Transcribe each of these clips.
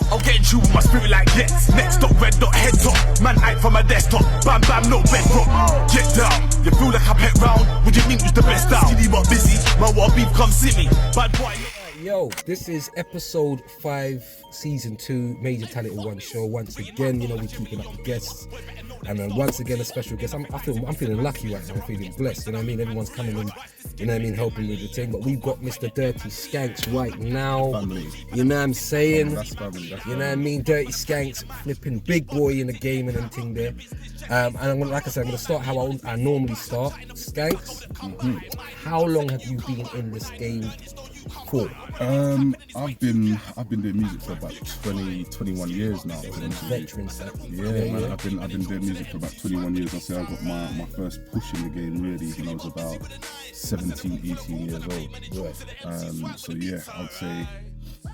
I'll get you with my spirit like yes. Next dot, red dot, head top. Man, I from my desktop. Bam, bam, no bedrock. Get down. You feel like I pet round? What do you think was the best out? Skinny but busy. My what beef come see me. Bad boy. Yo, this is episode 5, season 2, Major Talented One show. Once again, you know, we're keeping up the guests. And then once again, a special guest. I'm feeling lucky right now. I'm feeling blessed. You know what I mean? Everyone's coming in, you know what I mean, helping with the thing. But we've got Mr. Durrty Skanx right now. Family. You know what I'm saying? That's family. You know what I mean? Durrty Skanx, flipping big boy in the game and everything there. And I'm gonna, like I said, I'm going to start how I normally start. Skanx, how long have you been in this game for? I've been doing music for about 21 years now. Veteran stuff. Yeah. I've been doing music for about 21 years. I say I got my first push in the game really when I was about 17, 18 years old. Right. So yeah, I'd say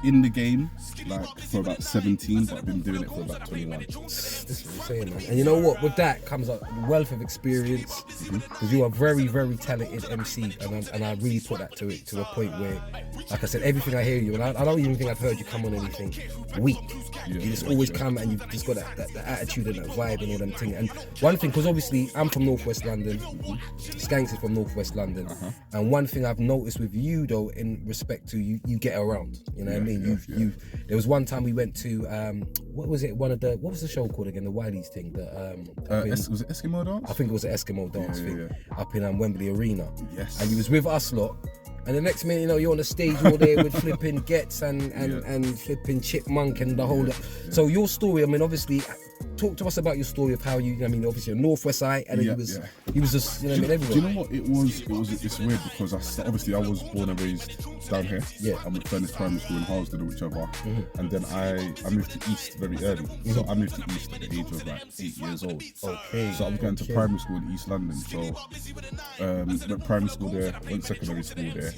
in the game like for about 17, but I've been doing it for about 21. This is what I'm saying, man. And you know what? With that comes a wealth of experience, because you are very, very talented MC, and I really put that to a point where, like I said, everything I hear you, and I don't even think I've heard you come on anything weak. You just always come, and you've just got that attitude and that vibe and all them things. And one thing, because obviously I'm from Northwest London, Skanx is from Northwest London, and one thing I've noticed with you though, in respect to you get around. You know what I mean? There was one time we went to what was it? What was the show called again? The Wiley's thing. Was it Eskimo Dance? I think it was the Eskimo Dance thing up in Wembley Arena. Yes. And you was with us lot. And the next minute, you know, you're on the stage all there with flipping Gets and flipping Chipmunk and the whole. So your story, I mean, obviously, talk to us about your story of how you. I mean, obviously, a Northwest side, and then he was just, you know, everywhere. Do you know what it was? It's weird because I was born and raised down here. Yeah. I went to Furnace Primary School in Harlesden or whichever, and then I moved to East very early. So I moved to East at the age of like 8 years old. Okay. So I was going to primary school in East London. So went primary school there, went secondary school there.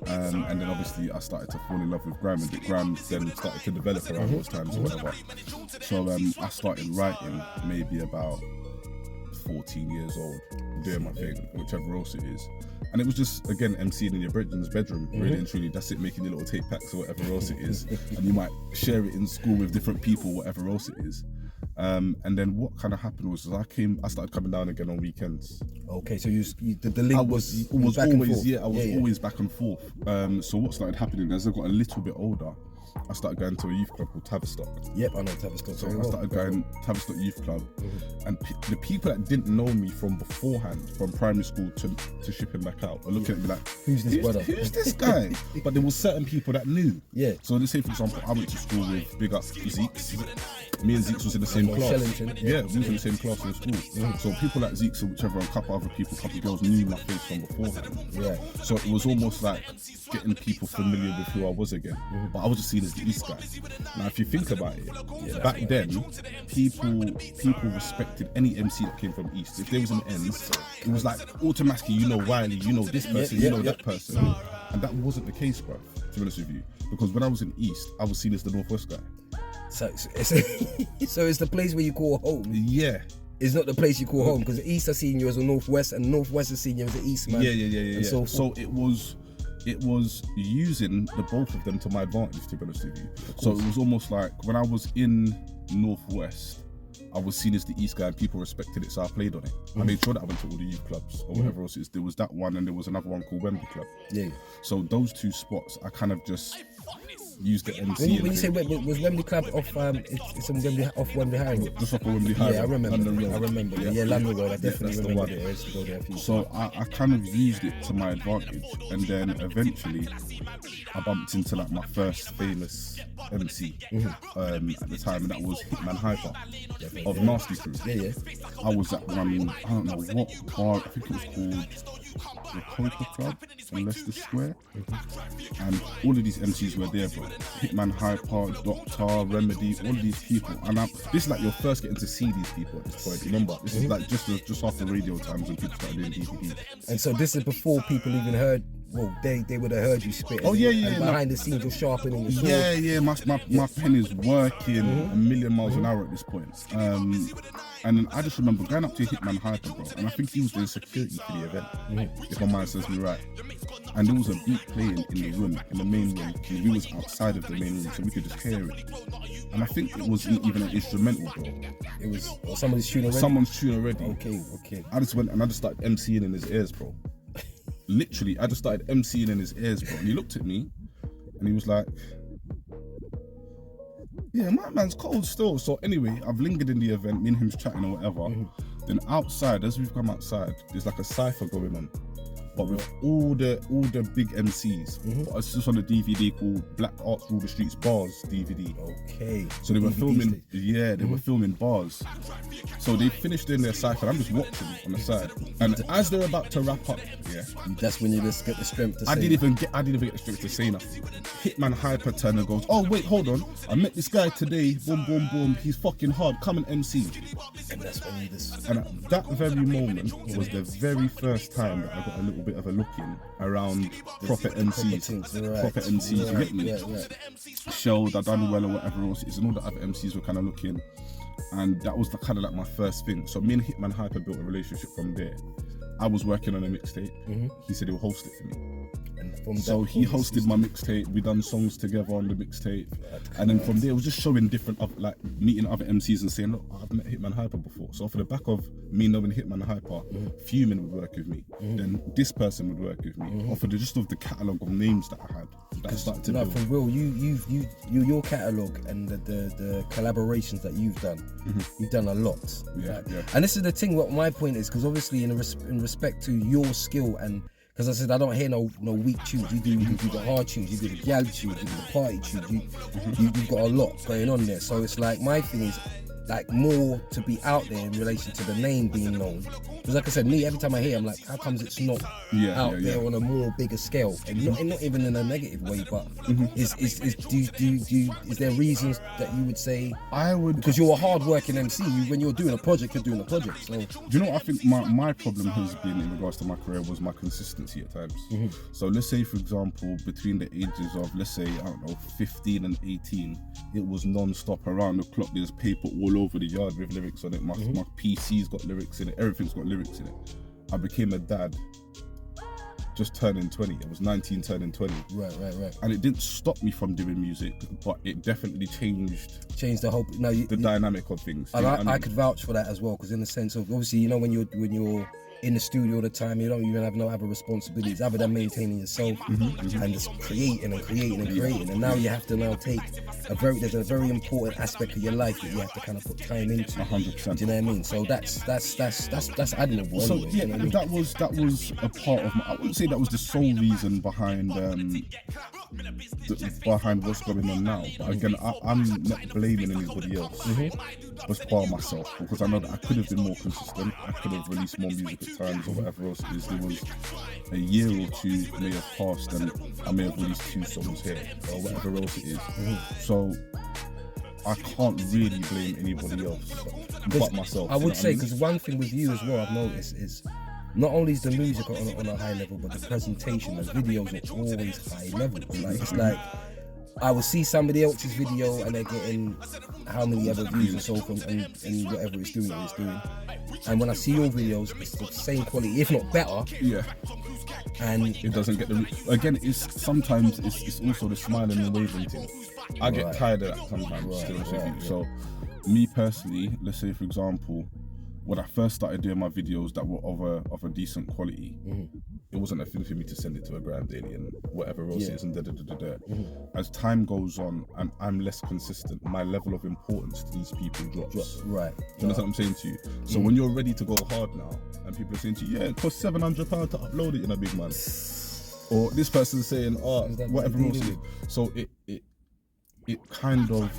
And then obviously I started to fall in love with grime, and the grime then started to develop around those times or whatever. So I started writing maybe about 14 years old, doing my thing, whichever else it is. And it was just, again, MCing in your brethren's bedroom, really and truly. That's it, making your little tape packs or whatever else it is. And you might share it in school with different people, whatever else it is. And then what kind of happened was I started coming down again on weekends. Okay, so the link was back always, and forth. I was always back and forth. So what started happening as I got a little bit older, I started going to a youth club called Tavistock. Yep, I know Tavistock. So I started going Tavistock Youth Club, and the people that didn't know me from beforehand, from primary school to shipping back out, were looking at me like, who's this brother? Who's this guy? But there were certain people that knew. Yeah. So let's say, for example, I went to school with big up Zeeks. Me and Zeeks was in the same class. Shellington. Yeah, we was in the same class in school. So people like Zeeks or whichever, a couple other people, a couple girls knew my face from beforehand. Yeah. So it was almost like getting people familiar with who I was again. But I was just seen as the East guy. Now, if you think about it, back then, people respected any MC that came from East. If there was an ends, it was like automatically, you know Wiley, you know this person, you know that person. And that wasn't the case, bro, to be honest with you. Because when I was in East, I was seen as the Northwest guy. So it's the place where you call home. Yeah. It's not the place you call home, because the East are seeing you as a Northwest, and Northwest is seeing you as an East man. Yeah. So it was using the both of them to my advantage, to be honest with you. So it was almost like when I was in Northwest, I was seen as the East guy and people respected it, so I played on it. I made sure that I went to all the youth clubs or whatever else it is. There was that one, and there was another one called Wembley Club. Yeah. So those two spots, I kind of just used the MC. When you say was Wembley Club off it's on Wembley, off Wembley High Road? Just off of Wembley High Road. Yeah, I remember. London Road. Yeah, London Road. I definitely that's the remember one. it. I used to go there a few So I kind of used it to my advantage, and then eventually I bumped into like my first famous MC at the time, and that was Hitman Hyper of Nasty Crew. Yeah. I was at one, I don't know what bar, I think it was called the Poker Club in Leicester Square, and all of these MCs were there, bro. Hitman Hyper, Doctor, Remedy, all of these people, and this is like you're first getting to see these people at this point. Remember, this is like just after radio times when people started doing DVD. And so this is before people even heard well, they would have heard you spit. Oh, yeah, yeah, And behind the scenes, you're sharpening your sword. Yeah, my pen is working a million miles an hour at this point. And then I just remember going up to Hitman Hyper, bro, and I think he was doing security for the event, if my mind serves me right. And there was a beat playing in the room, in the main room, and we was outside of the main room, so we could just hear it. And I think it wasn't even an instrumental, bro. It was somebody's tune already? Someone's tune already. Okay. I just went and I just started MCing in his ears, bro. Literally, I just started MCing in his ears, bro. And he looked at me and he was like, yeah, my man's cold still. So anyway, I've lingered in the event, me and him's chatting or whatever. Then outside, as we've come outside, there's like a cypher going on. But with all the big MCs. But it's just on a DVD called Black Arts Rule the Streets Bars DVD. Okay. So they were DVD filming, stage. they were filming bars. So they finished doing their cypher. I'm just watching on the side. And as they're about to wrap up, That's when you just get the strength to say. I didn't even get the strength to say nothing. Hitman Hyper turn and goes, oh wait, hold on. I met this guy today. Boom, boom, boom. He's fucking hard. Come and MC. And that's when you just. And at that very moment was the very first time that I got a little bit of a look in around proper MCs. Proper MCs, you get me? Right. Shelled, I done well or whatever else it is, and all the other MCs were kind of looking. And that was kind of like my first thing. So me and Hitman Hyper built a relationship from there. I was working on a mixtape. He said he'll host it for me. So he hosted my mixtape. We done songs together on the mixtape, and then from there it was just showing different, like meeting other MCs and saying, look, I've met Hitman Hyper before. So for the back of me knowing Hitman Hyper, Fuming would work with me. Then this person would work with me. Or for the just of the catalogue of names that I had, that I started to build. For real, your catalogue and the collaborations that you've done a lot. Yeah. And this is the thing. What my point is, because obviously in respect to your skill and. Because I said I don't hear no weak tunes. You do the hard tunes, you do the gal tunes, you do the party tunes. You've got a lot going on there. So it's like my thing is like more to be out there in relation to the name being known. Because like I said, me every time I hear, I'm like, how comes it's not out there on a more bigger scale? And not even in a negative way, but is there reasons that you would say? I would, because you're a hard-working MC. When you're doing a project, you're doing a project. So do you know what I think my problem has been in regards to my career was my consistency at times. So let's say, for example, between the ages of, let's say, I don't know, 15 and 18, it was non-stop around the clock. There's paper all over the yard with lyrics on it. My PC's got lyrics in it. Everything's got lyrics in it. I became a dad just turning 20. I was 19 turning 20. Right. And it didn't stop me from doing music, but it definitely changed the whole the dynamic of things. And I could vouch for that as well, because in the sense of, obviously, you know, when you're in the studio all the time, you don't even have no other responsibilities other than maintaining yourself and just creating. And now you have to take there's a very important aspect of your life that you have to kind of put time into. 100%. Do you know what I mean? So that's admirable. So anyway, yeah, you know what I mean? that was a part of I wouldn't say that was the sole reason behind behind what's going on now. But again, I'm not blaming anybody else. It's part of myself, because I know that I could have been more consistent. I could have released more music at times or whatever else it is. There was a year or two may have passed and I may have released 2 songs here or whatever else it is. So I can't really blame anybody else but myself. I would say, because one thing with you as well I've noticed is not only is the music on a high level, but the presentation, the videos are always high level. Like it's like I will see somebody else's video and they're getting how many other views and so forth and whatever it's doing. And when I see your videos, it's the same quality, if not better. Yeah. And it doesn't get again, sometimes it's also the smiling and waving thing. I get tired of that sometimes, to be honest with you. So me personally, let's say for example, when I first started doing my videos that were of a decent quality, it wasn't a thing for me to send it to a Grand Daily and whatever else it is and As time goes on and I'm less consistent, my level of importance to these people drops. Right. Do you understand what I'm saying to you? So when you're ready to go hard now and people are saying to you, yeah, it costs £700 to upload it, big man. Or this person's saying, whatever else it is. So it kind of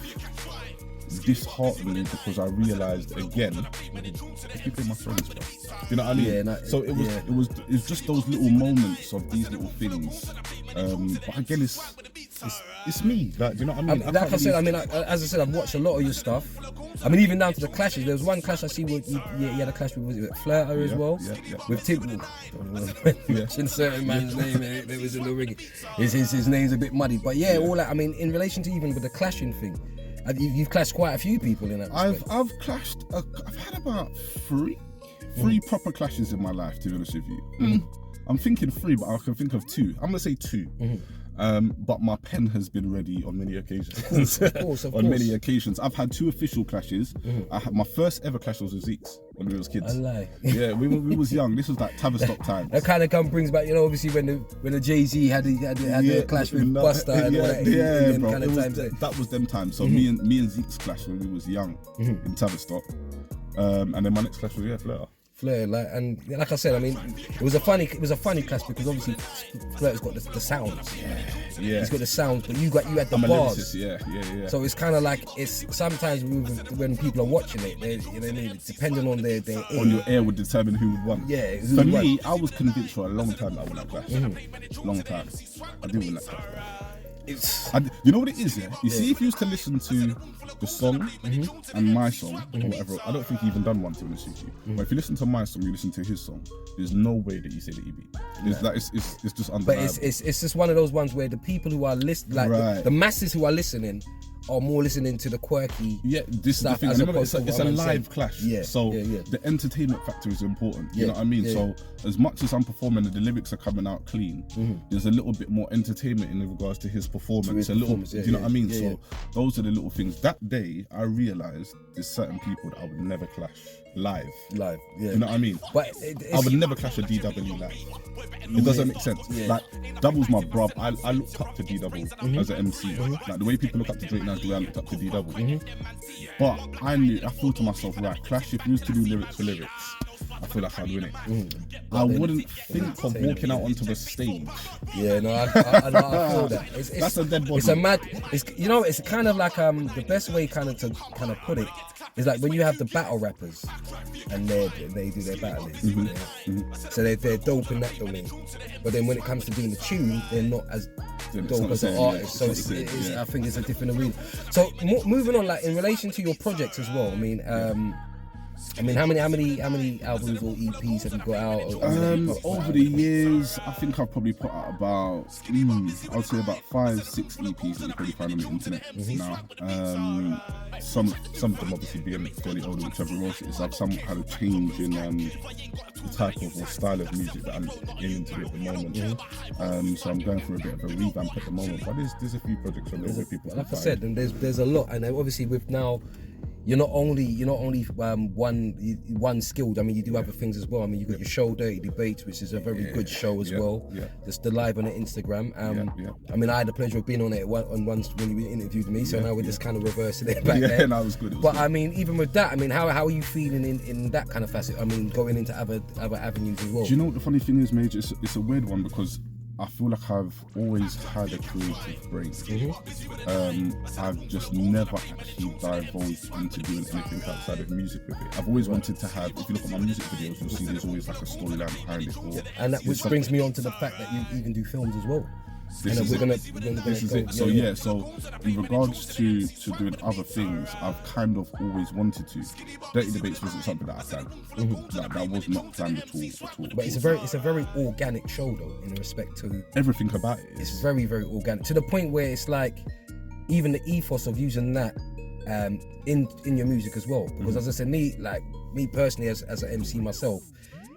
disheartening because I realised again, people are my friends, bro. You know what I mean? Yeah, no, so it was just those little moments of these little things. But again, it's me. Like, you know what I mean? Like I said, as I said, I've watched a lot of your stuff. I mean, even down to the clashes. There was one clash I see where you had a clash with, was it Flirter as well? Yeah. With Tim. Mention certain man's name, there was a little ring. His name's a bit muddy. But all that, I mean, in relation to even with the clashing thing, you've clashed quite a few people in that respect. I've clashed, I've had about three proper clashes in my life, to be honest with you. I'm thinking 3, but I can think of 2. I'm gonna say 2. But my pen has been ready on many occasions. Of course. On many occasions. I've had 2 official clashes. I had my first ever clash was with Zeeks when we was kids. I lie. Yeah, we was young. This was like Tavistock times. That kind of brings back, obviously when the Jay-Z had the clash with Busta and all that. Bro. Kind of that was them times. So me and Zeeks clash when we was young in Tavistock. And then my next clash was Flirter. Flair, like I said, I mean, it was a funny clash because obviously Flair's got the sounds. Yeah. He's got the sounds, but you had the bars. Yeah. So it's kind of like it's sometimes when people are watching it, depending on their ear. On your ear would determine who would win. Yeah. For me, I was convinced for a long time that I won that clash. Long time. I didn't win that clash. You know what it is, yeah? You see, if you used to listen to the song and my song or whatever, I don't think he even done one, to be honest with you. But if you listen to my song, you listen to his song, there's no way that you say that he beat. It's just undeniable. But it's just one of those ones where the people who are listening, like the masses who are listening, are more listening to the quirky this stuff. is the thing. It's a live clash. So yeah. the entertainment factor is important. You know what I mean? So as much as I'm performing and the lyrics are coming out clean, there's a little bit more entertainment in regards to his performance. Do you know what I mean? So those are the little things. That day I realised there's certain people that I would never clash live. Yeah. You know what I mean? But I would never clash a DW live. It doesn't make sense. Like Double's my bruv. I looked up to D Double as an MC. Like the way people look up to Drake now, the way I looked up to D Double. But I thought to myself, right, clash, if you used to do lyrics for lyrics, I feel like I'd win it. I wouldn't think of walking out onto the stage. Yeah, no, I feel that. That's a dead body. It's a mad. It's kind of like the best way to put it is like when you have the battle rappers and they do their battling. So they're dope in that domain. But then when it comes to doing the tune, they're not as dope as an artist. So I think it's a different arena. So moving on, like in relation to your projects as well. I mean, how many albums or EPs have you got out? Over the years, I think I've probably put out about, I would say about 5-6 EPs that you probably find on the internet now. Some of them obviously being fairly older, whichever else it is. I've somewhat had a change in the type of or style of music that I'm aiming to do at the moment. So I'm going through a bit of a revamp at the moment. But there's a few projects on there where people. Like I said, and there's a lot, and obviously with now. You're not only one skilled. I mean, you do other things as well. I mean, you got your show, Durrty Debates, which is a very good show as well. Just the live on the Instagram. I mean, I had the pleasure of being on it once when you interviewed me. So now we're just kind of reversing it back there. That was good. But I mean, even with that, I mean, how are you feeling in that kind of facet? I mean, going into other avenues as well. Do you know what the funny thing is, Major? It's a weird one because I feel like I've always had a creative brain. I've just never actually divulged into doing anything outside of music with it. I've always wanted to have, if you look at my music videos, you'll see there's always like a storyline behind it. And that which brings me on to the fact that you even do films as well. This is it. So in regards to doing other things, I've kind of always wanted to. Durrty Debates wasn't something that I planned. Like, that was not planned at all. But it's a very organic show though, in respect to everything about it. It's very, very organic to the point where it's like even the ethos of using that in your music as well. Because as I said, me personally as an MC myself.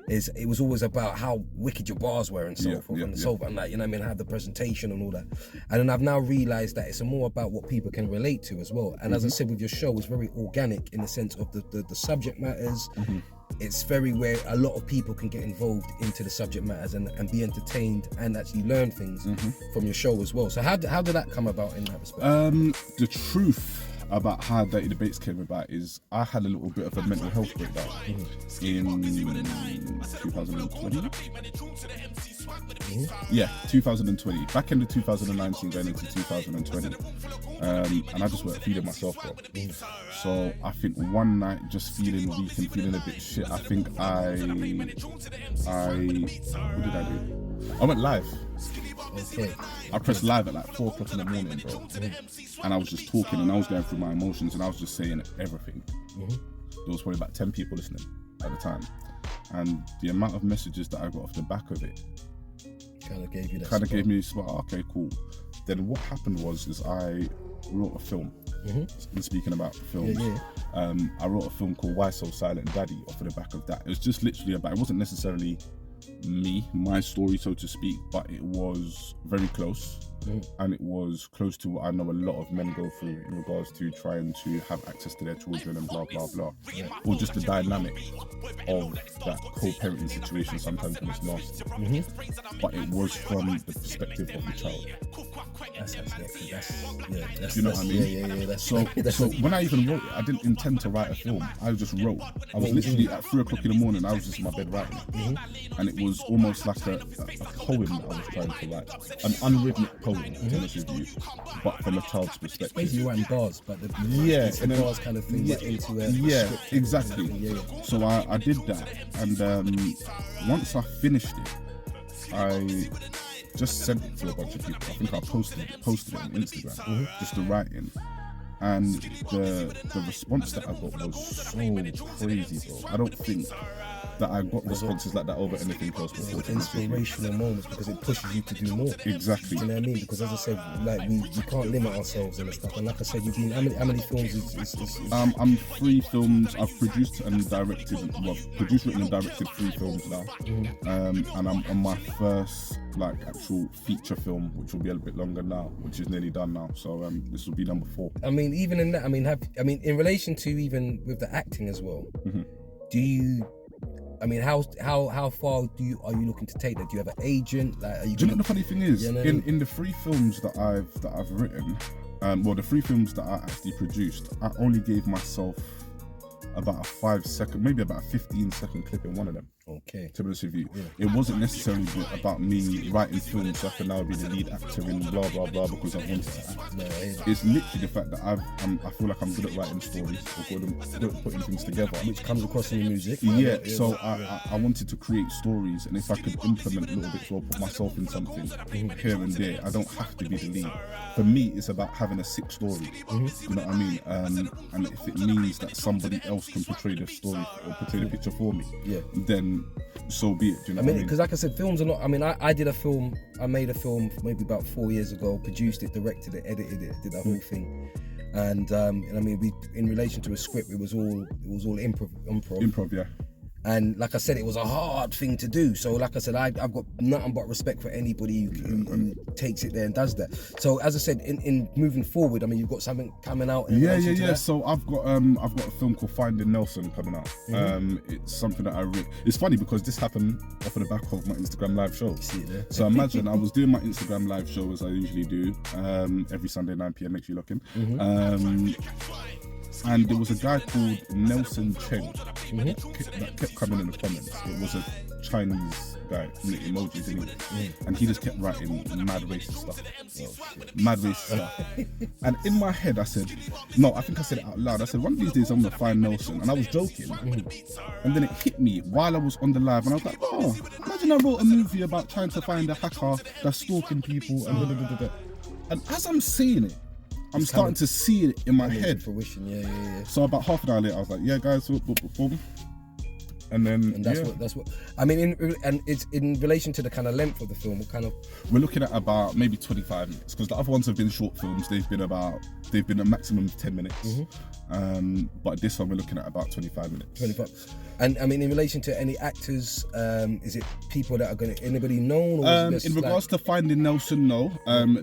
It was always about how wicked your bars were and so forth and so forth, and like, you know what I mean, have the presentation and all that. And then I've now realised that it's more about what people can relate to as well. And as I said, with your show, it's very organic in the sense of the subject matters. It's very where a lot of people can get involved into the subject matters and be entertained and actually learn things from your show as well. So how did that come about in that respect? The truth about how Durrty Debates came about is I had a little bit of a mental health breakdown in 2020. Yeah, 2020. Back into 2019, going into 2020. And I just weren't feeling myself, bro. So I think one night, just feeling weak and feeling a bit shit, I think what did I do? I went live. Okay. I pressed live at like 4 o'clock in the morning, bro. And I was just talking and I was going through my emotions and I was just saying everything. There was probably about 10 people listening at the time. And the amount of messages that I got off the back of it Kind of gave you that. kind of gave me a spot. Okay, cool. Then what happened was I wrote a film. Been speaking about films. I wrote a film called Why So Silent Daddy off of the back of that. It was just literally about, it wasn't necessarily me, my story, so to speak, but it was very close. And it was close to what I know a lot of men go through in regards to trying to have access to their children and blah blah blah, or just the dynamic of that co-parenting situation sometimes when it's nasty. But it was from the perspective of the child. That's You know what I mean? Yeah. That's So when I even wrote it, I didn't intend to write a film. I just wrote. I was literally at 3 o'clock in the morning. I was just in my bed writing it, and it was almost like a poem that I was trying to write, an unwritten poem, to be honest with you, but from a child's perspective. basically you writing bars, but Yeah, and bars kind of thing, like into a script. exactly. So I did that, and once I finished it, I just sent it to a bunch of people. I think I posted it on Instagram, just the writing. And the response that I got was so crazy, bro. I don't think that I got responses like that over anything else before. Inspirational moments, because it pushes you to do more. Exactly. Do you know what I mean? Because as I said, like we can't limit ourselves and stuff. And like I said, you've been how many films is I'm 3 films. I've produced, written and directed 3 films now. And I'm on my first like actual feature film, which will be a bit longer now, which is nearly done now. So this will be number 4. I mean, even in that, I mean, in relation to even with the acting as well, do you? I mean, how far are you looking to take that? Do you have an agent? Like, are you? Do you know what the funny thing is? You know? In the 3 films that I've written, the 3 films that I actually produced, I only gave myself about a 5-second, maybe about a 15-second clip in one of them. Okay. To be honest with you, it wasn't necessarily about me writing films so I can now be the lead actor in blah blah blah because I wanted to act. No, It's literally the fact that I feel like I'm good at writing stories or good at putting things together, which comes across in your music. Yeah, so I wanted to create stories, and if I could implement little bits or put myself in something here and there, I don't have to be the lead. For me, it's about having a sick story. You know what I mean? And if it means that somebody else can portray the story or portray the picture for me, then so be it. Do you know what I mean? Because like I said, films are not. I mean, I did a film. I made a film maybe about 4 years ago. Produced it, directed it, edited it, did that whole thing. And I mean, we in relation to a script, it was all improv. Yeah. And like I said, it was a hard thing to do. So like I said, I've got nothing but respect for anybody who takes it there and does that. So as I said, in moving forward, I mean, you've got something coming out. Yeah. So I've got a film called Finding Nelson coming out. It's something that it's funny because this happened off of the back of my Instagram live show. See it there. So imagine I was doing my Instagram live show as I usually do, every Sunday 9 p.m. Make sure you look in. And there was a guy called Nelson Cheng that kept coming in the comments. It was a Chinese guy, emojis in it, and he just kept writing mad racist stuff. Mad racist stuff. And in my head I said, no, I think I said it out loud. I said, one of these days I'm gonna find Nelson. And I was joking. And then it hit me while I was on the live, and I was like, oh, imagine I wrote a movie about trying to find a hacker that's stalking people and da. And as I'm saying it, I'm starting to see it in my head. Fruition, yeah. So about half an hour later, I was like, "Yeah, guys, boom." And then that's what I mean. And it's in relation to the kind of length of the film. What kind of? We're looking at about maybe 25 minutes because the other ones have been short films. They've been a maximum of 10 minutes. But this one we're looking at about 25 minutes. 25. And I mean, in relation to any actors, is it people that are anybody known? Or in regards to Finding Nelson, no.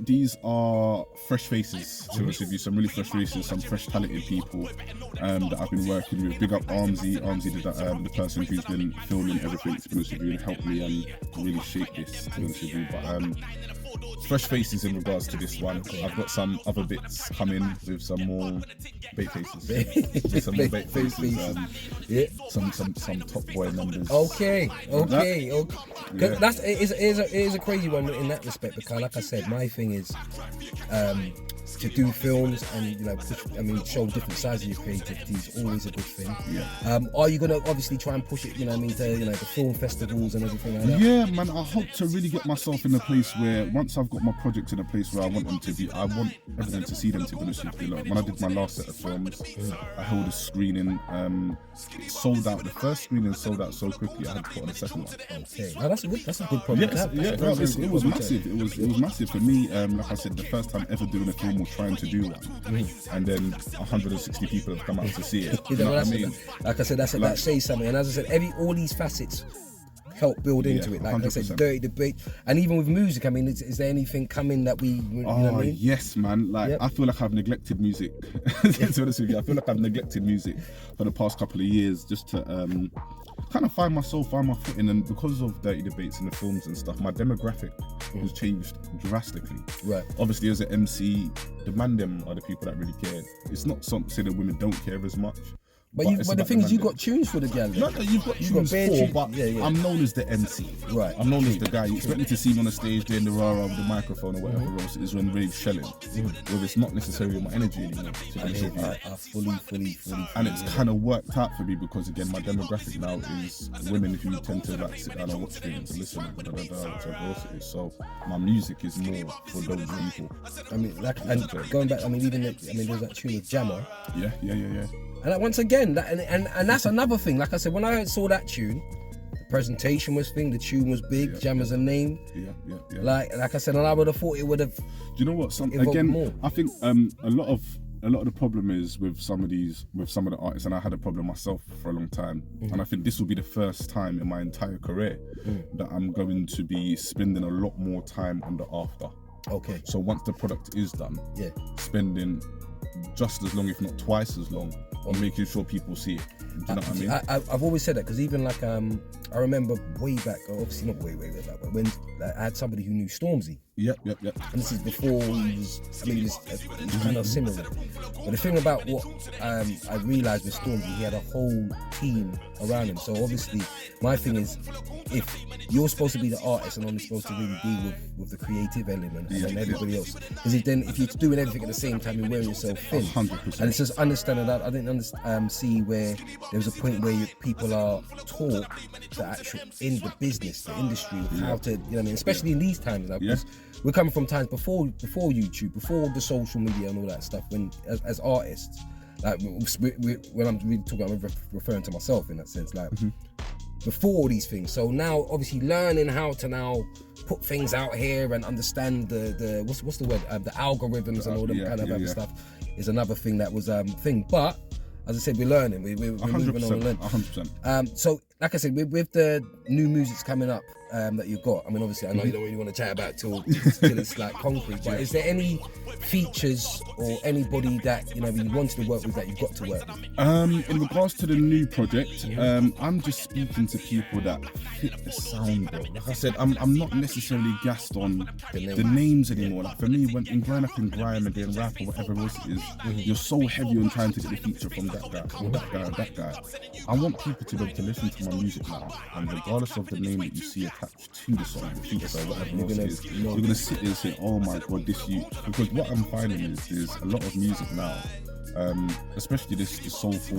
These are fresh faces, to be honest with you. Some really fresh faces, some fresh talented people that I've been working with. Big up Armsy, the person who's been filming everything, to be honest with you, and helped me really shape this, to be honest with you. But fresh faces in regards to this one. I've got some other bits coming with some more bait faces. With some more bait faces. Yeah. Some top boy numbers. Okay. Yeah. That's it is a crazy one in that respect, because like I said, my thing is to do films and show different sides of your creativity is always a good thing. Yeah. Are you gonna obviously try and push it, to the film festivals and everything like that? Yeah, man, I hope to really get myself in a place where once I've got my projects in a place where I want them to be, I want everyone to see them, to be honest with you. Like, when I did my last set of films, I held a screening, it sold out. The first screening sold out so quickly, I had to put on a second one. Okay, now that's a good problem to have. It was massive. It was massive for me. Like I said, the first time ever doing a film or trying to do one, and then 160 people have come out to see it. You know what I mean? Like I said, that says something. And as I said, all these facets help build into it. Like 100%. I said, Durrty debate, and even with music. I mean, is there anything coming that we? You know what I mean? Yes, man. Like I feel like I've neglected music. To be honest with you, I feel like I've neglected music for the past couple of years, just to kind of find my footing. And because of Durrty debates and the films and stuff, my demographic has changed drastically. Right. Obviously, as an MC, the man them are the people that really care. It's not something to say that women don't care as much. But the thing is, you got tunes for the gal. No, you've got tunes for, but I'm known as the MC. Right. I'm known as the guy. You expect me to see me on the stage doing the rah-rah with the microphone or whatever else it is when rave's shelling. Well, it's not necessarily my energy anymore. I fully. And it's kind of worked out for me because, again, my demographic now is women who tend to like sit down and watch things and listen and whatever else it is. So my music is more for those people. I mean, and going back, there's that tune with Jammer. Yeah. And once again, and that's another thing. Like I said, when I saw that tune, the presentation was thing, the tune was big, Jammer's a name. Yeah. Like I said, and I would have thought it would have. Do you know what? More. I think a lot of the problem is with some of the artists, and I had a problem myself for a long time. And I think this will be the first time in my entire career that I'm going to be spending a lot more time on the after. Okay. So once the product is done, spending just as long, if not twice as long, on making sure people see it. Do you know what I mean? I've always said that, because even like I remember way back, obviously not way back, but when I had somebody who knew Stormzy. Yep. And this is before he was kind of similar. But the thing about what I realised with Stormzy, he had a whole team around him. So obviously, my thing is, if you're supposed to be the artist and only supposed to really deal with the creative element and then everybody else, because if you're doing everything at the same time, you're wearing yourself thin. 100%. And it's just understanding that I didn't see where there was a point where people are taught the actual in the business, the industry, how to, you know what I mean, especially in these times now. We're coming from times before YouTube, before the social media and all that stuff. When as artists, like when I'm really talking, I'm referring to myself in that sense, like before all these things. So now, obviously, learning how to now put things out here and understand the what's the word, the algorithms and all them kind of other stuff is another thing that was thing. But as I said, we're learning. We're moving on and learning. 100%. So, like I said, with the new music's coming up that you've got, I mean, obviously, I know you don't really want to chat about it till it's like concrete, but is there any features or anybody that, you wanted to work with that you've got to work with? In regards to the new project, I'm just speaking to people that fit the sound, bro. Like I said, I'm not necessarily gassed on the names anymore. Like for me, when growing up in grime and doing rap or whatever else it is, you're so heavy on trying to get the feature from that guy or that guy. I want people to be able to listen to my music now, and regardless of the name that you see attached to the song, the feature or whatever else it is, you're gonna sit there and say, "Oh my god, this you." Because what I'm finding is there's a lot of music now, especially this soulful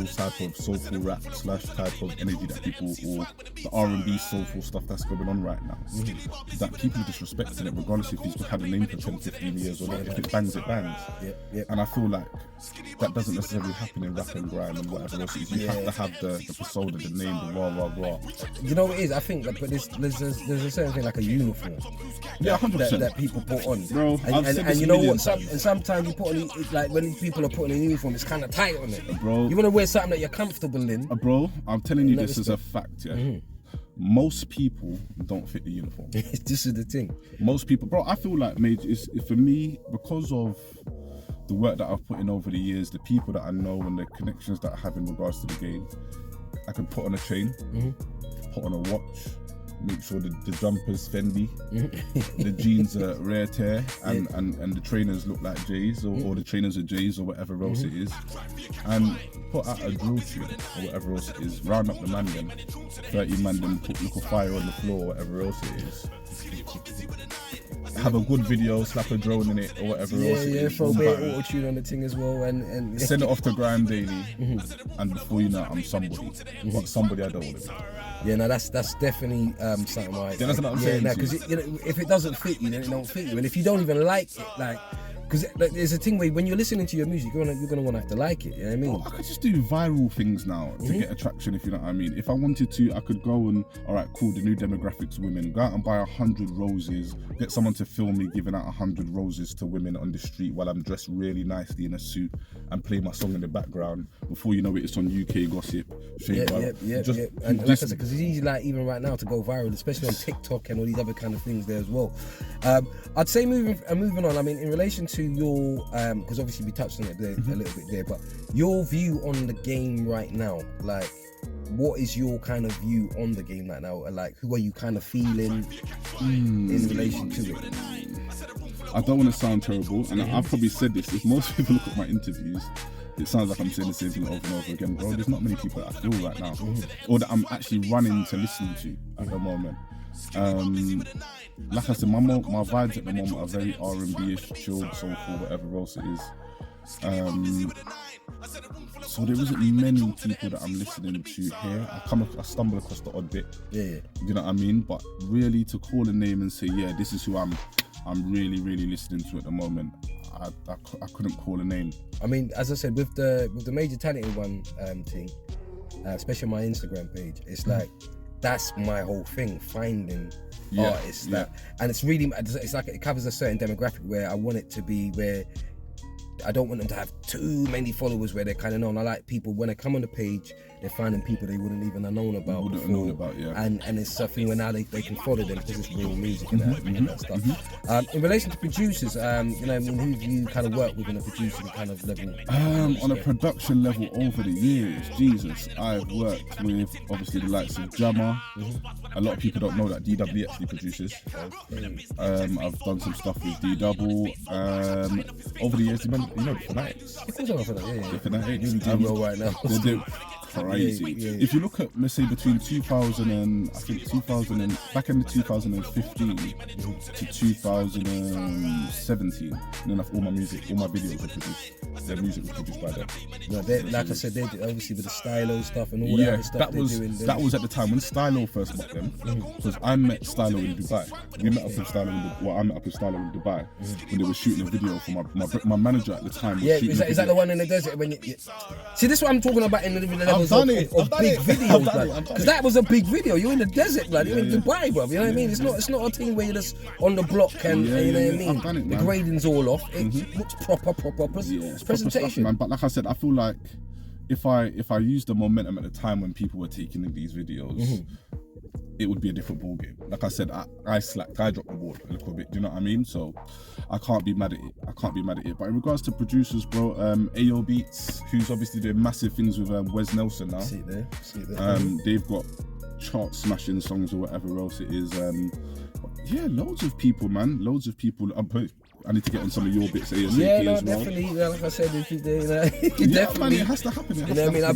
rap / type of energy that people, or the R&B soulful stuff that's going on right now, that people are disrespecting it regardless if he's had a name for 10-15 years or not. If it bangs, it bangs. And I feel like that doesn't necessarily happen in rap and grime and whatever else it is. You have to have the persona, the name, the rah. You know what it is? I think that, but there's a certain thing like a uniform. 100%. That people put on. Bro, and you know what? Sometimes you put on, like when people are putting a uniform, it's kind of tight on it. Bro, you want to wear something that you're comfortable in. Bro, I'm telling you this is a fact, Most people don't fit the uniform. This is the thing. Most people, bro, I feel like, mate, it's for me, because of the work that I've put in over the years, the people that I know and the connections that I have in regards to the game, I can put on a chain, put on a watch, make sure the jumper's Fendi, the jeans are rare tear, and the trainers look like J's or the trainers are J's or whatever else it is, and put out a drill tune or whatever else it is. Round up the man them, 30 man them, put little fire on the floor, whatever else it is. Have a good video, slap a drone in it or whatever else it is. Throw a bit of auto tune on the thing as well, and send it off to Grime Daily, and before you know it, I'm somebody. But somebody I don't want to be. Yeah, no, that's definitely something like. Yeah, that's what I'm saying. Yeah, because if it doesn't fit you, then it don't fit you, and if you don't even like it, like. Because there's a thing where when you're listening to your music, you're gonna want to have to like it. You know what I mean? I could just do viral things now to get attraction, if you know what I mean. If I wanted to, I could go and, all right, cool, the new demographics, women, go out and buy 100 roses, get someone to film me giving out 100 roses to women on the street while I'm dressed really nicely in a suit and play my song in the background. Before you know it, it's on UK Gossip. And like I said, because it's easy, like even right now, to go viral, especially on TikTok and all these other kind of things there as well. I'd say moving on. I mean, in relation to your because obviously we touched on it there, a little bit there, but your view on the game right now, like what is your kind of view on the game right now, and like who are you kind of feeling in relation to it? I don't want to sound terrible, and I've probably said this. If most people look at my interviews, it sounds like I'm saying the same thing over and over again, bro. There's not many people that I feel right now, or that I'm actually running to listen to at the moment. Like I said, my vibes at the moment are very R&B-ish, chilled, soulful, whatever else it is. So there isn't many people that I'm listening to here. I stumble across the odd bit. Yeah. You know what I mean? But really, to call a name and say, yeah, this is who I'm really, really listening to at the moment, I couldn't call a name. I mean, as I said, with the Major Talented One thing, especially on my Instagram page, it's like that's my whole thing, finding artists that, and it's like it covers a certain demographic where I want it to be, where I don't want them to have too many followers where they're kind of known. I like people, when they come on the page, they're finding people they wouldn't even have known about before. And it's something where now they can follow them because it's real music and that stuff. In relation to producers, you know, I mean, who do you kind of work with on a producing kind of level? On a production level over the years, Jesus, I've worked with obviously the likes of Jammer. A lot of people don't know that DW actually produces. I've done some stuff with D-Double. Over the years, you know the Fanatics. Of course I know Fanatics, The Fanatics. I'm well right now. They're crazy. If you look at, let's say, between 2000 and, I think 2000 and, back in the 2015 to 2017, and then all my videos were produced. Their music was produced by them. No, like I said, they obviously with the Stylo stuff and all that stuff that was at the time when Stylo first met them, because I met Stylo in Dubai. We met up with Stylo I met up with Stylo in Dubai when they were shooting a video for my manager at the time. Was is that the one in the desert when you see, this is what I'm talking about in the levels of big videos, because that was a big video. You're in the desert, blood. You're in Dubai, bro. You know what I mean? It's not a thing where you're just on the block and you know what I mean. I've done it, the grading's all off. It looks proper presentation. Stuff, man. But like I said, I feel like if I used the momentum at the time when people were taking in these videos, it would be a different ball game. Like I said, I slacked, I dropped the ball a little bit. Do you know what I mean? So I can't be mad at it. But in regards to producers, bro, AO Beats, who's obviously doing massive things with Wes Nelson now. See it there. They've got chart smashing songs or whatever else it is. Loads of people, man. Loads of people. I need to get on some of your bits ASAP as well. Definitely. Like I said, definitely. Man, it has to happen. You know what I mean? I've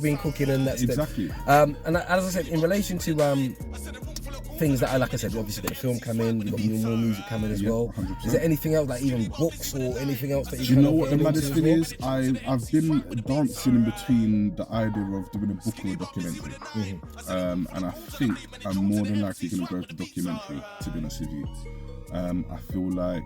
been cooking and that's exactly. And as I said, in relation to things that like I said, obviously got the film coming, you've got more music coming as well. 100%. Is there anything else, like even books or anything else that you know what the maddest thing is? I've been dancing in between the idea of doing a book or a documentary. And I think I'm more than likely going to go with the documentary, to be honest with you. I feel like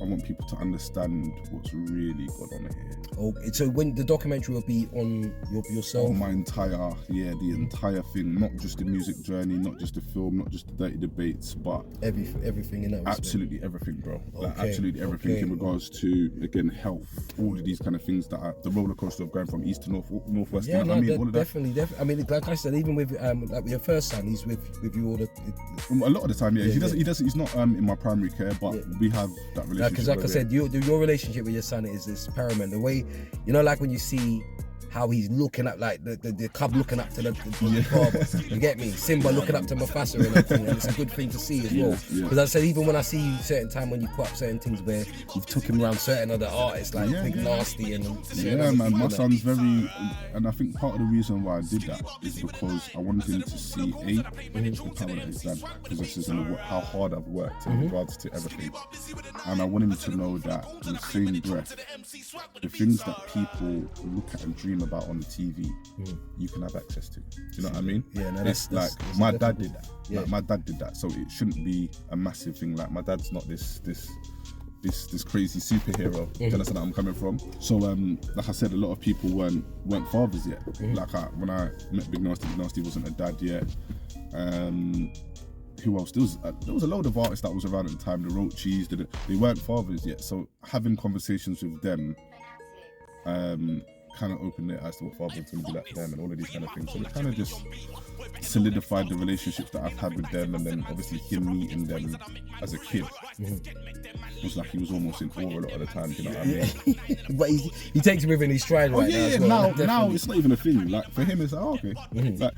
I want people to understand what's really going on here. Okay, so when the documentary will be on yourself? On my the entire thing, not just the music journey, not just the film, not just the dirty debates, but everything in that. Absolutely everything, bro. Like absolutely everything in regards to, again, health, all of these kind of things that are the roller coaster of going from east to northwest. Yeah, no, I mean, all of definitely. I mean, like I said, even with like with your first son, he's with you all the. A lot of the time, he does. He's not in my primary care, but we have that relationship. Because like I said, your relationship with your son is this paramount. The way, you know, like when you see how he's looking up, like the cub looking up to the father. You get me? Simba looking up to Mufasa and everything, and it's a good thing to see as well. Because I said, even when I see you certain time when you put up certain things where you've took him around certain other artists like Big Nasty and man, my son's very, and I think part of the reason why I did that is because I wanted him to see the power that his dad possesses and how hard I've worked in regards to everything, and I want him to know that in the same breath, the things that people look at and dream about on the TV, you can have access to. Do you know what I mean? Yeah, no, it's like my dad did that. Yeah. Like, my dad did that, so it shouldn't be a massive thing. Like, my dad's not this crazy superhero. Do you understand where I'm coming from? So, like I said, a lot of people weren't fathers yet. Like when I met Big Nasty wasn't a dad yet. Who else? There was a load of artists that was around at the time. The Roachies, they weren't fathers yet. So having conversations with them, kind of opened it as to what father was going to be like for them and all of these kind of things. So it kind of just solidified the relationships that I've had with them, and then obviously him meeting them as a kid. It was like he was almost in awe a lot of the time, you know what I mean? But he takes him within his stride right now. Yeah, well. now it's not even a thing. Like for him, it's like, oh, okay. Like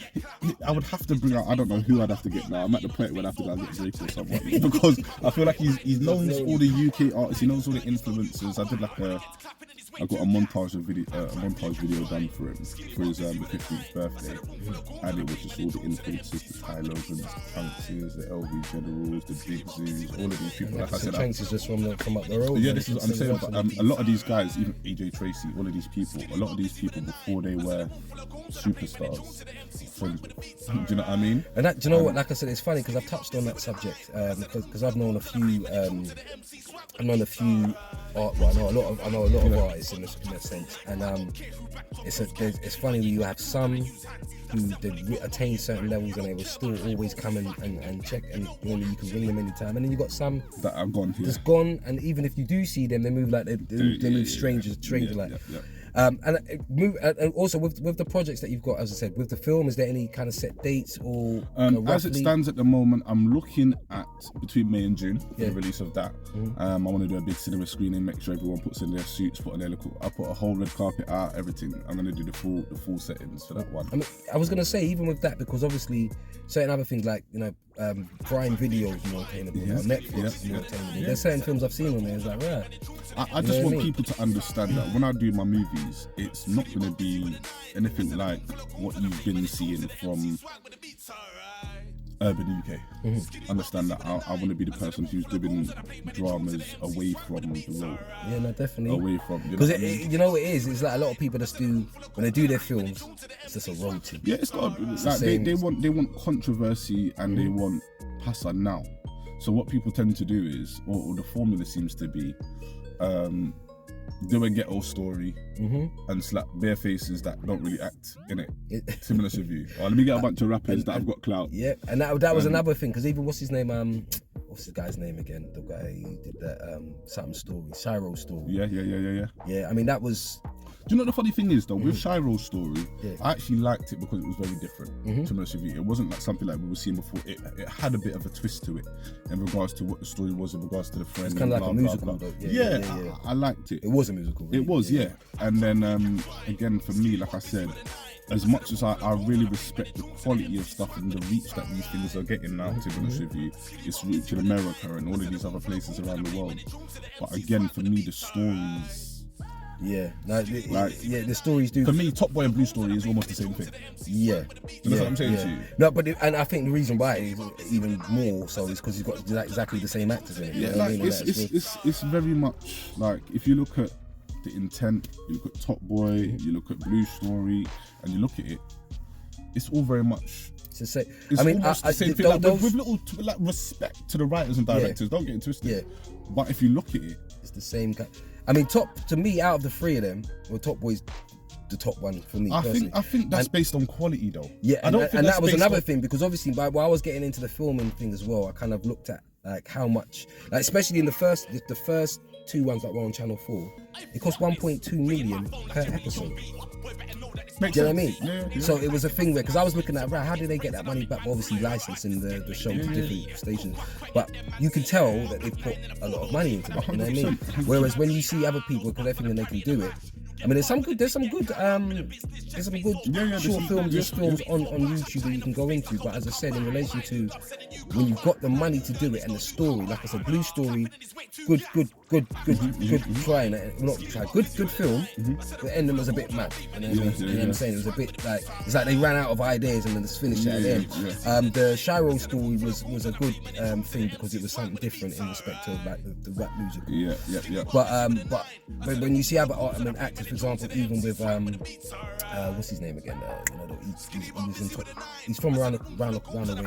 I would have to bring out, I don't know who I'd have to get now. I'm at the point where I'd have to go and get Drake or someone because I feel like he knows all the UK artists, he knows all the influencers. I did like I got a montage video done for him for his 15th birthday, and it was just all the influences, the Tylos and the Skanxes, the LV Generals, the Big Zoos, all of these people. Like I said, Skanx is just from up the road. Yeah, this is what I'm saying. But a lot of these guys, even AJ Tracy, all of these people, before they were superstars, friends with. Do you know what I mean? And that, do you know what? Like I said, it's funny because I've touched on that subject because I've known a few. I know a lot of artists in that sense, and it's funny when you have some who attain certain levels and they will still always come and check, and you can ring them anytime, and then you got some that are gone here. Just gone, and even if you do see them, they move like they move stranger like. And also with the projects that you've got, as I said, with the film, is there any kind of set dates or as it stands at the moment, I'm looking at between May and June for the release of that. I want to do a big cinema screening, make sure everyone puts in their suits, put on their look. I put a whole red carpet out, everything. I'm going to do the full settings for that one. I mean, I was going to say, even with that, because obviously certain other things like Prime Video is more attainable, or Netflix is more attainable. There's certain films I've seen on there, it's like, right. I just want people to understand that when I do my movies, it's not going to be anything like what you've been seeing from urban UK. Understand that I want to be the person who's doing dramas away from the road. Yeah, no, definitely. Away from, because you know what it is. It's like a lot of people just do when they do their films. It's just a road thing. Yeah, it's got like they want controversy and they want passa now. So what people tend to do is, or the formula seems to be, do a ghetto story and slap bare faces that don't really act in it. Similar to you. Let me get a bunch of rappers that have got clout. Yeah, and that was another thing, because even what's his name? What's the guy's name again? The guy who did that something story, Shiro story. Yeah. Yeah, I mean that was. Do you know what the funny thing is though? With Shiro's story, I actually liked it because it was very different. To be honest with you, it wasn't like something like we were seeing before. It had a bit of a twist to it in regards to what the story was, in regards to the friend. It's kind of like a musical, though. Yeah. I liked it. It was a musical. Really. It was, yeah. And then again, for me, like I said, as much as I really respect the quality of stuff and the reach that these things are getting now, to be honest with you, it's reaching America and all of these other places around the world. But again, for me, the stories. Yeah, the stories do. For me, Top Boy and Blue Story is almost the same thing. Yeah, you know what I'm saying to you? No, but and I think the reason why it is even more so is because he's got exactly the same actors in it. Yeah, like it's very much like if you look at the intent, you look at Top Boy, you look at Blue Story, and you look at it, it's all very much. To say, it's almost the same thing. With little respect to the writers and directors, don't get it twisted. Yeah, but if you look at it, it's the same. I mean, to me, out of the three of them, Top Boy's the top one for me. I think that's based on quality though. Yeah, and that was another thing, because obviously while I was getting into the filming thing as well, I kind of looked at like how much, like especially in the first two ones that were on Channel 4, it cost 1.2 million per episode. Do you know what I mean? Yeah. So it was a thing where, because I was looking at, how did they get that money back? Obviously licensing the show to different stations, but you can tell that they put a lot of money into that. You know what I mean? Whereas when you see other people, because they're thinking they can do it, I mean, there's some good short films on YouTube that you can go into. But as I said, in relation to when you've got the money to do it and the story, like I said, Blue Story, good trying, not try, good film. The ending was a bit mad. You know what I'm saying? It was a bit like it's like they ran out of ideas and then just finished it at the end. The Shiro story was a good thing because it was something different in respect to like the rap music. Yeah. But when you see other actors, for example, even with what's his name again? He's from around the way as well, and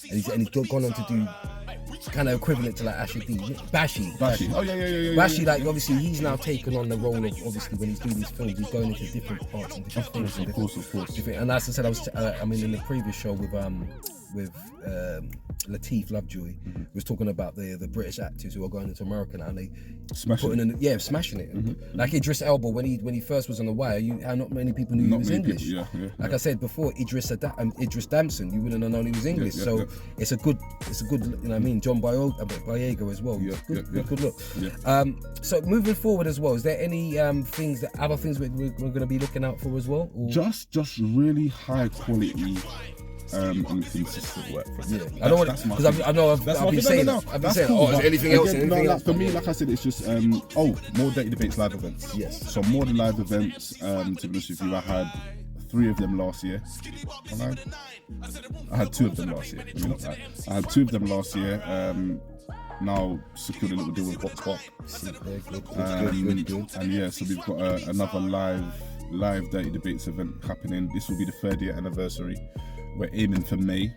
he's gone on to do kind of equivalent to like Bashi. Oh yeah. Bashi, like obviously he's now taken on the role of obviously when he's doing these films, he's going into different parts and different things. Of course. And as I said, I mean in the previous show with Lateef Lovejoy was talking about the British actors who are going into America now and they smashing it. Like Idris Elba when he first was on The Wire, not many people knew he was English. I said before, Idris Damson, you wouldn't have known he was English. It's a good, you know what I mean. John Boyega as well. Good look. So moving forward as well, is there any other things we're going to be looking out for as well? Or? Just really high quality. And consistent work. I don't want because I've been saying that. I've been saying, cool, is there anything else? For me, like I said, it's just more Dirty Debates live events. Yes. So more the live events. To be honest with you, I had 3 of them last year. I had 2 of them last year. Let me not lie. I had 2 of them last year. Now secured a little deal with Vox Pop. Good. And yeah, so we've got another live Dirty Debates event happening. This will be the 3rd year anniversary. We're aiming for May.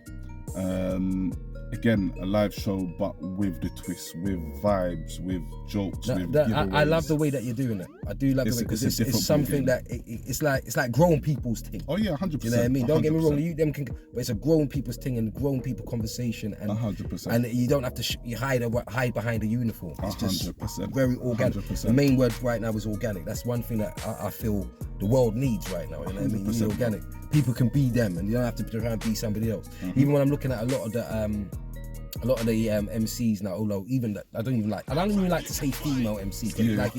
Again, a live show, but with the twists, with vibes, with jokes, with giveaways. I love the way that you're doing it. I do love it because it's something that it's like grown people's thing. Oh yeah, 100%. You know what I mean? 100%. Don't get me wrong, but it's a grown people's thing and grown people conversation, and 100%. And you don't have to hide behind a uniform. It's just 100%. very organic. 100%. The main word right now is organic. That's one thing that I feel the world needs right now. You know what I mean? You need organic. People can be them, and you don't have to try and be somebody else. Even when I'm looking at a lot of the MCs now, although even that I don't even like to say female MCs. Like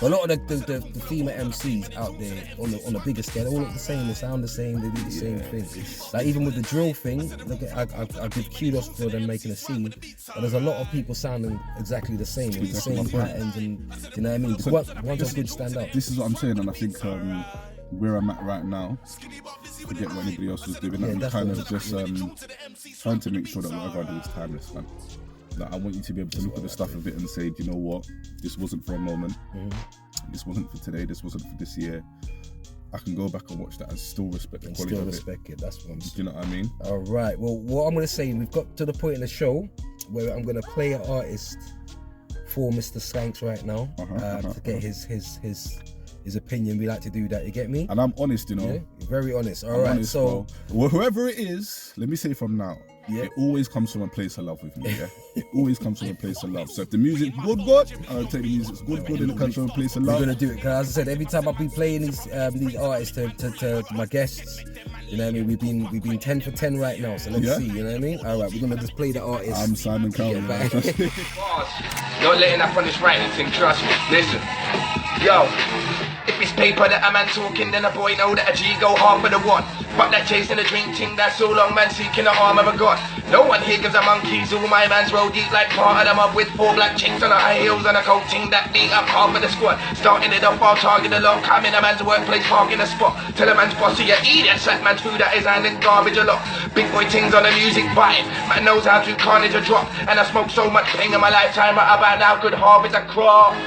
a lot of the female MCs out there on a bigger scale, they all look the same, they sound the same, they do the same thing. Like even with the drill thing, look at, I give kudos for them making a scene, but there's a lot of people sounding exactly the same, with the same patterns, and you know what I mean. So one's a good stand out. This is what I'm saying, and I think where I'm at right now, forget what anybody else was doing. I'm kind of just trying to make sure that whatever I do is timeless, man. Like, I want you to be able to look at the stuff of it and say, do you know what? This wasn't for a moment. This wasn't for today. This wasn't for this year. I can go back and watch that and still respect the quality of it. Still respect it. That's what I'm saying. Do you know what I mean? All right. Well, what I'm going to say, we've got to the point in the show where I'm going to play an artist for Mr. Skanx right now to get his opinion. We like to do that, you get me? And I'm honest, you know. Yeah, very honest. All right, so whoever it is, let me say from now, it always comes from a place of love with me. It always comes from a place of love. So if the music's good, I'll take the music's good, and it comes from a place of love. We're gonna do it because, as I said, every time I've been playing these artists to my guests, you know what I mean, we've been 10 for 10 right now. So let's see, you know what I mean? All right, we're gonna just play the artist. I'm Simon Cowley. Not letting up on this writing thing, trust me. Listen, yo. If it's paper that a man talking, then a boy know that a G go hard for the one. But that chasing a drink ting, that's so long man seeking the arm of a god. No one here gives a monkeys, all my man's roll deep like part of the mob with 4 black chicks on the high heels and a coat ting that beat up half of the squad. Starting it off while targeting the long, come in a man's workplace, parking a spot. Tell a man's bossy, you eat and slap man's food at his hand and garbage a lot. Big boy tings on the music biting, man knows how to carnage a drop. And I smoke so much thing in my lifetime, right about now could harvest a crop.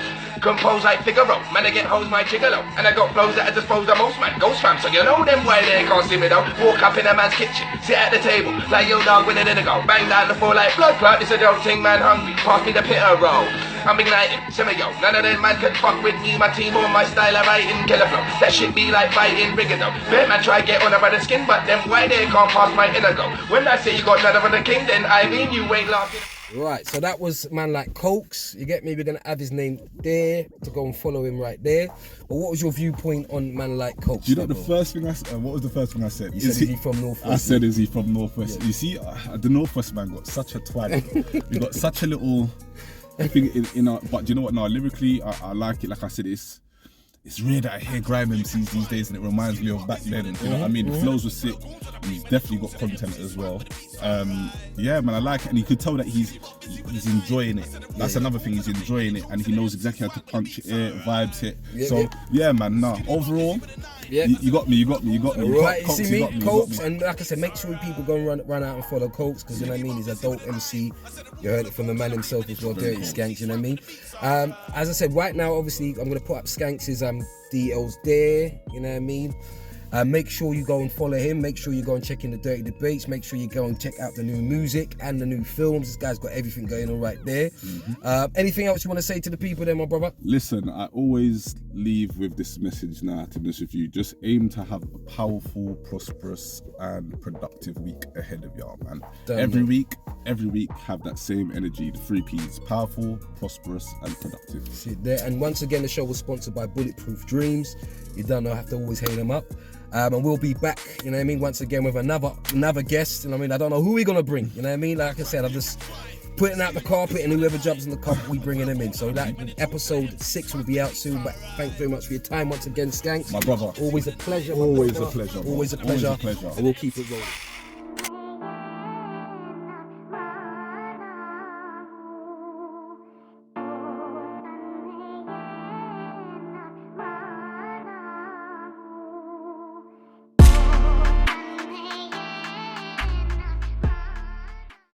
Compose like Figaro, man I get hoes my gigolo. And I got flows that I dispose of most man, ghost fam. So you know them why they can't see me though. Walk up in a man's kitchen, sit at the table, like yo dog when it didn't go. Bang down the floor like blood clot, it's a dope thing man hungry. Pass me the pitter roll, I'm igniting, semi yo. None of them man can fuck with me, my team or my style of writing killer flow. That shit be like fighting rigor though. Bet man try get on about the skin, but them why they can't pass my inner go. When I say you got none of the king, then I mean you ain't laughing. Right, so that was man like Cokes. You get me? We're gonna add his name there to go and follow him right there. But what was your viewpoint on man like Cokes? Do you know the first thing I said? What was the first thing I said? You said, is he from Northwest? I said, is he from Northwest? Yeah. You see, the Northwest man got such a twang. He got such a little thing in our. But do you know what? Now lyrically, I like it. Like I said, it's rare that I hear grime MCs these days, and it reminds me of back then. You know what I mean? The flows were sick. He's definitely got content as well. Yeah, man, I like it, and you could tell that he's enjoying it. That's another thing. He's enjoying it, and he knows exactly how to punch it, vibes it. Yeah, man. Nah, overall, you got me. Right, you see me, you Cokes, and like I said, make sure people go and run out and follow Cokes, because you know what I mean, he's a dope MC. You heard it from the man himself as well, Durrty Skanx, you know what I mean. As I said, right now, obviously, I'm gonna put up Skanx's DLs there, you know what I mean. Make sure you go and follow him. Make sure you go and check in the Durrty Debates. Make sure you go and check out the new music and the new films. This guy's got everything going on right there. Anything else you want to say to the people there, my brother? Listen, I always leave with this message now, to be honest with you. Just aim to have a powerful, prosperous, and productive week ahead of y'all, man. Every week, have that same energy. The 3 P's: powerful, prosperous, and productive. See there. And once again, the show was sponsored by Bulletproof Dreams. You don't know, have to always hate them up. And we'll be back, you know what I mean, once again with another guest. You know what I mean? I don't know who we're gonna bring, you know what I mean? Like I said, I'm just putting out the carpet, and whoever jumps in the carpet, we bringing them in. So that episode 6 will be out soon. But thanks very much for your time once again, Skanx. My brother. Always a pleasure. Always a pleasure. Always a pleasure. And we'll keep it rolling.